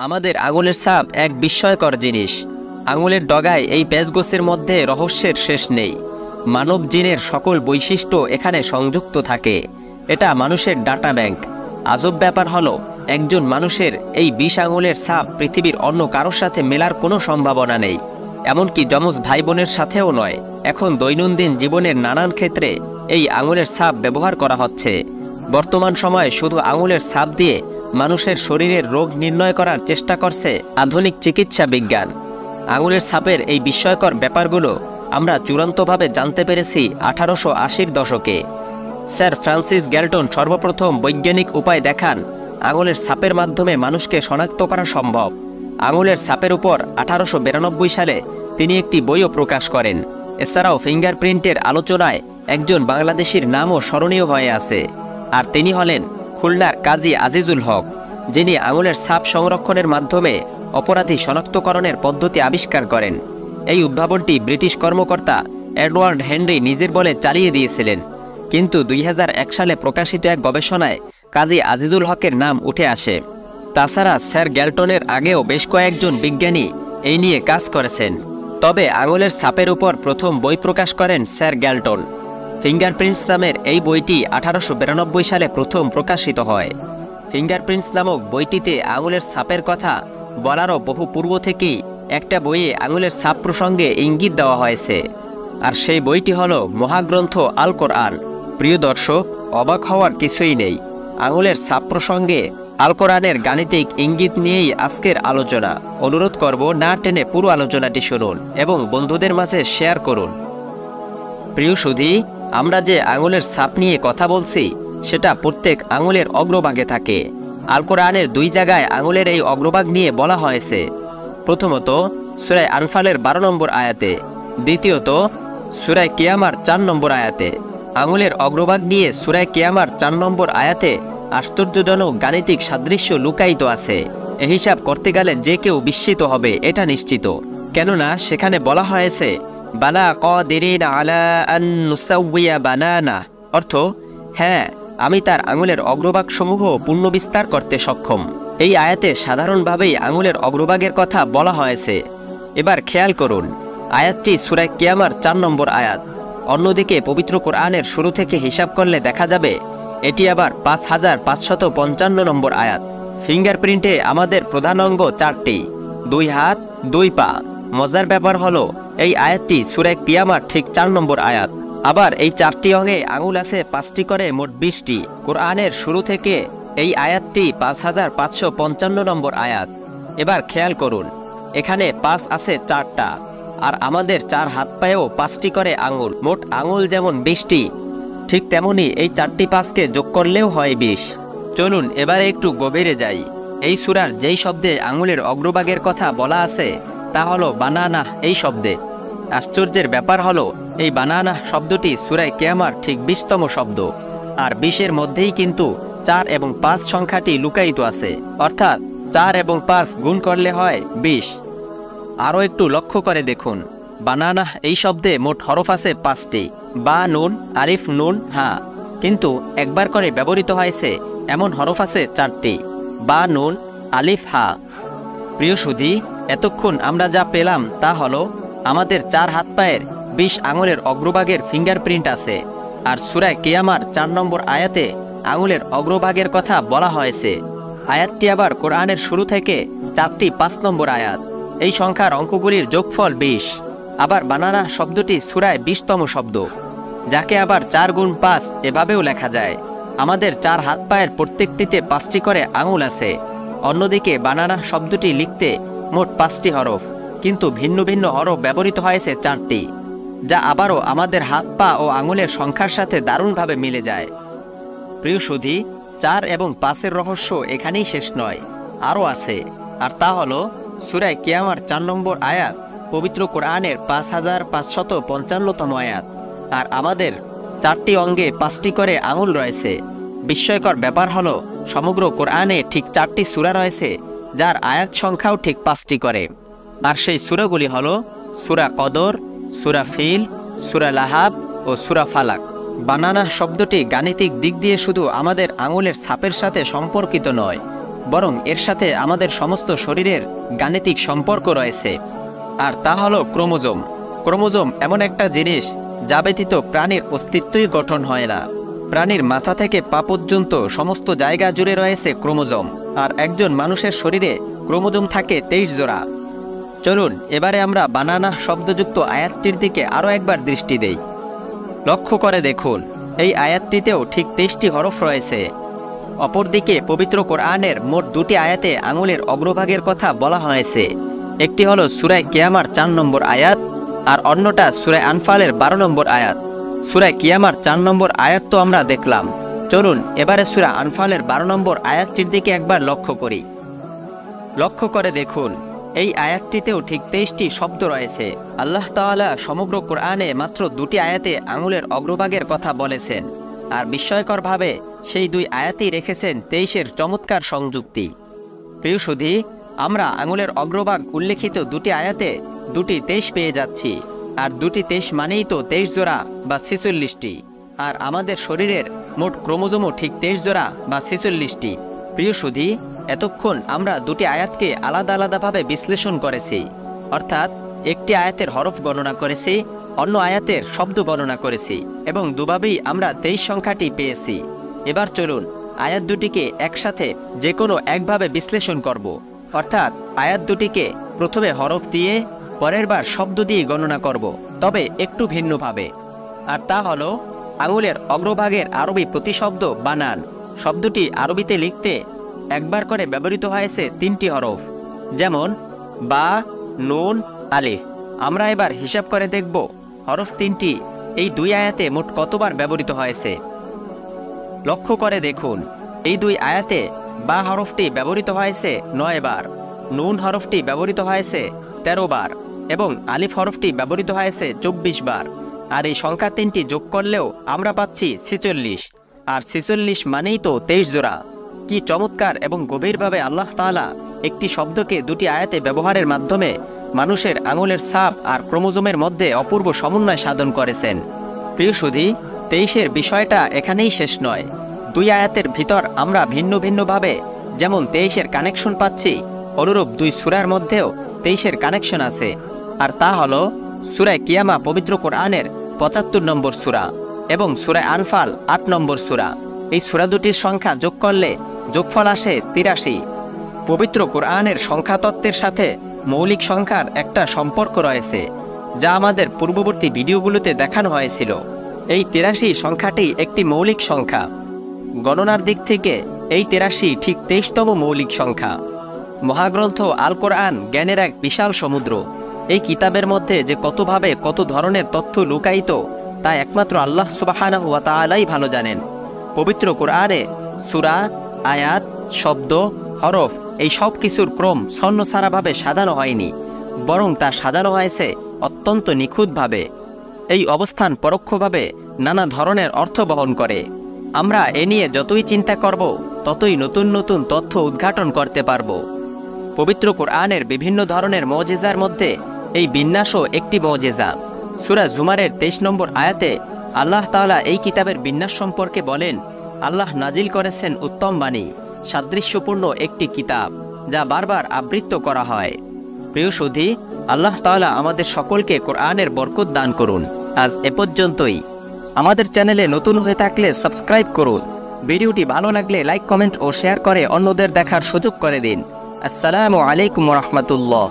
আমাদের আঙুলের ছাপ এক বিস্ময়কর জিনিস। আঙুলের ডগায় এই প্যাচগোছের মধ্যে রহস্যের শেষ নেই। মানব জিনের সকল বৈশিষ্ট্য এখানে সংযুক্ত থাকে। এটা মানুষের ডাটা ব্যাংক। আজব ব্যাপার হলো, একজন মানুষের এই ২০ আঙুলের ছাপ পৃথিবীর অন্য কারোর সাথে মেলার কোনো সম্ভাবনা নেই, এমনকি যমজ ভাই বোনের সাথেও নয়। এখন দৈনন্দিন জীবনের নানান ক্ষেত্রে এই আঙুলের ছাপ ব্যবহার করা হচ্ছে। বর্তমান সময়ে শুধু আঙুলের ছাপ দিয়ে মানুষের শরীরের রোগ নির্ণয় করার চেষ্টা করছে আধুনিক চিকিৎসা বিজ্ঞান। আঙুলের ছাপের এই বিস্ময়কর ব্যাপারগুলো আমরা চূড়ান্তভাবে জানতে পেরেছি 1880-র দশকে। স্যার ফ্রান্সিস গ্যালটন সর্বপ্রথম বৈজ্ঞানিক উপায় দেখান আঙুলের ছাপের মাধ্যমে মানুষকে শনাক্ত করা সম্ভব। আঙুলের ছাপের উপর 1892 সালে তিনি একটি বইও প্রকাশ করেন। এছাড়াও ফিঙ্গারপ্রিন্টের আলোচনায় একজন বাংলাদেশির নামও স্মরণীয় হয়ে আছে, আর তিনি হলেন খুলনার কাজী আজিজুল হক, যিনি আঙুলের ছাপ সংরক্ষণের মাধ্যমে অপরাধী শনাক্তকরণের পদ্ধতি আবিষ্কার করেন। এই উদ্ভাবনটি ব্রিটিশ কর্মকর্তা এডওয়ার্ড হেনরি নিজের বলে চালিয়ে দিয়েছিলেন, কিন্তু 2001 সালে প্রকাশিত এক গবেষণায় কাজী আজিজুল হকের নাম উঠে আসে। তাছাড়া স্যার গ্যালটনের আগেও বেশ কয়েকজন বিজ্ঞানী এই নিয়ে কাজ করেছেন, তবে আঙুলের ছাপের উপর প্রথম বই প্রকাশ করেন স্যার গ্যালটন। ফিঙ্গারপ্রিন্টস নামের এই বইটি 1892 সালে প্রথম প্রকাশিত হয়। ফিঙ্গারপ্রিন্টস নামক বইটিতে আঙুলের ছাপের কথা বলারও বহু পূর্ব থেকেই একটা বইয়ে আঙুলের ছাপ প্রসঙ্গে ইঙ্গিত দেওয়া হয়েছে, আর সেই বইটি হল মহাগ্রন্থ আল কোরআন। প্রিয় দর্শক, অবাক হওয়ার কিছুই নেই। আঙুলের ছাপ প্রসঙ্গে আল কোরআনের গাণিতিক ইঙ্গিত নিয়েই আজকের আলোচনা। অনুরোধ করব না টেনে পুরো আলোচনাটি শুনুন এবং বন্ধুদের মাঝে শেয়ার করুন। প্রিয় সুধী, আমরা যে আঙুলের ছাপ নিয়ে কথা বলছি সেটা প্রত্যেক আঙুলের অগ্রভাগে থাকে। আল কোরআনের 2 জায়গায় আঙুলের এই অগ্রভাগ নিয়ে বলা হয়েছে। প্রথমত সূরা আনফালের 12 নম্বর আয়াতে, দ্বিতীয়ত সূরা কিয়ামার 4 নম্বর আয়াতে। আঙুলের অগ্রভাগ নিয়ে সূরা কিয়ামার 4 নম্বর আয়াতে আশ্চর্যজনক গাণিতিক সাদৃশ্য লুকায়িত আছে। এ হিসাব করতে গেলে যে কেউ বিস্মিত হবে এটা নিশ্চিত, কেননা সেখানে বলা হয়েছে বালা কাদিরিন আলা আন নুসাউইয়া বানানা, অর্থ হ্যাঁ, আমি তার আঙুলের অগ্রভাগ সমূহ পুনর্বিস্তার করতে সক্ষম। এই আয়াতে সাধারণভাবেই আঙুলের অগ্রভাগের কথা বলা হয়েছে। এবার খেয়াল করুন, আয়াতটি সূরা কিয়ামার 4 নম্বর আয়াত। অন্যদিকে পবিত্র কোরআনের শুরু থেকে হিসাব করলে দেখা যাবে এটি আবার 5555 নম্বর আয়াত। ফিঙ্গারপ্রিন্টে আমাদের প্রধান অঙ্গ 4টি, 2 হাত 2 পা। মজার ব্যাপার হলো এই আয়াতটি সূরা কিয়ামার ঠিক 4 নম্বর আয়াত। আবার এই 4টি অঙ্গে আঙুল আছে 5টি করে, মোট 20টি। কোরআনের শুরু থেকে এই আয়াতটি 5555 নম্বর আয়াত। এবার খেয়াল করুন, এখানে 5 আছে 4টা, আর আমাদের 4 হাত পায়েও 5টি করে আঙুল। মোট আঙুল যেমন 20টি, ঠিক তেমনি এই 4টি 5কে যোগ করলেও হয় 20। চলুন এবারে একটু গভীরে যাই। এই সূরার যেই শব্দে আঙুলের অগ্রভাগের কথা বলা আছে তা হলো বানানা এই শব্দে। আশ্চর্যের ব্যাপার হলো এই বানানা শব্দটি সূরা কিয়ামার ঠিক 20তম শব্দ, আর 20-এর মধ্যেই কিন্তু 4 এবং 5 সংখ্যাটি লুকায়িত আছে, অর্থাৎ 4 এবং 5 গুণ করলে হয় 20। আরও একটু লক্ষ্য করে দেখুন, বানানা এই শব্দে মোট হরফ আছে 5টি, বা নুন আলিফ নুন হা, কিন্তু একবার করে ব্যবহৃত হয়েছে এমন হরফ আছে 4টি, বা নুন আলিফ হা। প্রিয় সুধী, এতক্ষণ আমরা যা পেলাম তা হলো আমাদের 4 হাত পায়ের 20 আঙুলের অগ্রভাগের ফিঙ্গারপ্রিন্ট আছে, আর সূরা কিয়ামার 4 নম্বর আয়াতে আঙুলের অগ্রভাগের কথা বলা হয়েছে। আয়াতটি আবার কোরআনের শুরু থেকে 4টি 5 নম্বর আয়াত। এই সংখ্যার অঙ্কগুলির যোগফল 20। আবার বানানা শব্দটি সূরায় 20তম শব্দ, যাকে আবার 4 গুণ 5 এভাবেও লেখা যায়। আমাদের 4 হাত পায়ের প্রত্যেকটিতে 5টি করে আঙুল আছে। অন্যদিকে বানানা শব্দটি লিখতে মোট 5টি হরফ, কিন্তু ভিন্ন ভিন্ন হরফ ব্যবহৃত হয়েছে 4টি, যা আবারও আমাদের হাত পা ও আঙুলের সংখ্যার সাথে দারুণভাবে মিলে যায়। প্রিয় সুধী, 4 এবং 5-এর রহস্য এখানেই শেষ নয়, আরও আছে, আর তা হলো সূরা কিয়ামার 4 নম্বর আয়াত পবিত্র কোরআনের 5555তম আয়াত, আর আমাদের 4টি অঙ্গে 5টি করে আঙুল রয়েছে। বিস্ময়কর ব্যাপার হলো সমগ্র কোরআনে ঠিক 4টি সূরা রয়েছে যার আয়াত সংখ্যাও ঠিক 5টি করে, আর সেই সূরাগুলি হলো সূরা কদর, সূরা ফিল, সূরা লাহাব ও সূরা ফালাক। বানানা শব্দটি গাণিতিক দিক দিয়ে শুধু আমাদের আঙুলের ছাপের সাথে সম্পর্কিত নয়, বরং এর সাথে আমাদের সমস্ত শরীরের গাণিতিক সম্পর্ক রয়েছে। আর তা হলো ক্রোমোজোম। ক্রোমোজোম এমন একটা জিনিস যা ব্যতীত প্রাণীর অস্তিত্বই গঠন হয় না। প্রাণীর মাথা থেকে পা পর্যন্ত সমস্ত জায়গা জুড়ে রয়েছে ক্রোমোজোম। আর একজন মানুষের শরীরে ক্রোমোজোম থাকে 23 জোড়া। চলুন এবারে আমরা বানানা শব্দযুক্ত আয়াতটির দিকে আরও একবার দৃষ্টি দেই। লক্ষ্য করে দেখুন, এই আয়াতটিতেও ঠিক 23টি হরফ রয়েছে। অপরদিকে পবিত্র কোরআনের মোট 2টি আয়াতে আঙুলের অগ্রভাগের কথা বলা হয়েছে। একটি হলো সূরা কিয়ামার 4 নম্বর আয়াত, আর অন্যটা সূরা আনফালের 12 নম্বর আয়াত। সূরা কিয়ামার 4 নম্বর আয়াত তো আমরা দেখলাম। চলুন এবারে সূরা আনফালের 12 নম্বর আয়াতটির দিকে একবার লক্ষ্য করি। লক্ষ্য করে দেখুন, এই আয়াতটিতেও ঠিক 23টি শব্দ রয়েছে। আল্লাহ তাআলা সমগ্র কোরআনে মাত্র 2টি আয়াতে আঙুলের অগ্রভাগের কথা বলেছেন, আর বিস্ময়করভাবে সেই 2 আয়াতেই রেখেছেন 23-এর চমৎকার সংযুক্তি। প্রিয় সুধী, আমরা আঙুলের অগ্রভাগ উল্লেখিত 2টি আয়াতে 2টি 23 পেয়ে যাচ্ছি। আর 2টি 23 মানেই তো 23 জোড়া বা 46টি। আর আমাদের শরীরের মোট ক্রোমোজোমও ঠিক 23 জোড়া বা 46টি। প্রিয় সুধী, এতক্ষণ আমরা 2টি আয়াতকে আলাদা আলাদাভাবে বিশ্লেষণ করেছি, অর্থাৎ একটি আয়াতের হরফ গণনা করেছি, অন্য আয়াতের শব্দ গণনা করেছি, এবং দুভাবেই আমরা 23 সংখ্যাটি পেয়েছি। এবার চলুন আয়াত দুটিকে একসাথে যে কোনো একভাবে বিশ্লেষণ করব, অর্থাৎ আয়াত দুটিকে প্রথমে হরফ দিয়ে পরের বার শব্দ দিয়ে গণনা করব, তবে একটু ভিন্নভাবে। আর তা হলো আঙুলের অগ্রভাগের আরবি প্রতিশব্দ বানান। শব্দটি আরবিতে লিখতে একবার করে ব্যবহৃত হয়েছে 3টি হরফ, যেমন বা, নুন, আলিফ। আমরা এবার হিসাব করে দেখব হরফ 3টি এই 2 আয়াতে মোট কতবার ব্যবহৃত হয়েছে। লক্ষ্য করে দেখুন, এই 2 আয়াতে বা হরফটি ব্যবহৃত হয়েছে 9 বার, নুন হরফটি ব্যবহৃত হয়েছে 13 বার এবং আলিফ হরফটি ব্যবহৃত হয়েছে 24 বার। আর এই সংখ্যা 3টি যোগ করলেও আমরা পাচ্ছি 46। আর 46 মানেই তো 23 জোড়া। কি চমৎকার এবং গভীরভাবে আল্লাহ তাআলা একটি শব্দকে 2টি আয়াতে ব্যবহারের মাধ্যমে মানুষের আঙুলের ছাপ আর ক্রোমোজোমের মধ্যে অপূর্ব সমন্বয় সাধন করেছেন। প্রিয় সুধী, 23-এর বিষয়টা এখানেই শেষ নয়। 2 আয়াতের ভিতর আমরা ভিন্ন ভিন্নভাবে যেমন 23-এর কানেকশন পাচ্ছি, অনুরূপ 2 সূরার মধ্যেও 23-এর কানেকশন আছে। আর তা হলো সূরা কিয়ামা পবিত্র কোরআনের 75 নম্বর সূরা এবং সূরা আনফাল 8 নম্বর সূরা। এই সূরা দুটির সংখ্যা যোগ করলে যোগফল আসে 83। পবিত্র কোরআনের সংখ্যাতত্ত্বের সাথে মৌলিক সংখ্যার একটা সম্পর্ক রয়েছে, যা আমাদের পূর্ববর্তী ভিডিওগুলোতে দেখানো হয়েছিল। এই 83 সংখ্যাটি একটি মৌলিক সংখ্যা। গণনার দিক থেকে এই 83 ঠিক 23তম মৌলিক সংখ্যা। মহাগ্রন্থ আল কোরআন জ্ঞানের এক বিশাল সমুদ্র। এই কিতাবের মধ্যে যে কতভাবে কত ধরনের তথ্য লুকায়িত তা একমাত্র আল্লাহ সুবহানাহু ওয়া তাআলাই ভালো জানেন। পবিত্র কোরআনে সূরা, আয়াত, শব্দ, হরফ এই সব কিছুর ক্রম ছন্নছাড়াভাবে সাজানো হয়নি, বরং তা সাজানো হয়েছে অত্যন্ত নিখুঁতভাবে। এই অবস্থান পরোক্ষভাবে নানা ধরনের অর্থ বহন করে। আমরা এ নিয়ে যতই চিন্তা করব ততই নতুন নতুন তথ্য উদ্ঘাটন করতে পারব। পবিত্র কোরআনের বিভিন্ন ধরনের মুজিজার মধ্যে এই বিন্যাসও একটি মুজিজা। সূরা জুমারের 23 নম্বর আয়াতে আল্লাহ তাআলা এই কিতাবের বিন্যাস সম্পর্কে বলেন, আল্লাহ নাজিল করেছেন উত্তম বাণী, সাদৃশ্যপূর্ণ একটি কিতাব যা বারবার আবৃত্ত করা হয়। প্রিয় সুধী, আল্লাহ তাআলা আমাদের সকলকে কোরআনের বরকত দান করুন। আজ এ পর্যন্তই। আমাদের চ্যানেলে নতুন হয়ে থাকলে সাবস্ক্রাইব করুন। ভিডিওটি ভালো লাগলে লাইক, কমেন্ট ও শেয়ার করে অন্যদের দেখার সুযোগ করে দিন। আসসালামু আলাইকুম ওয়া রাহমাতুল্লাহ।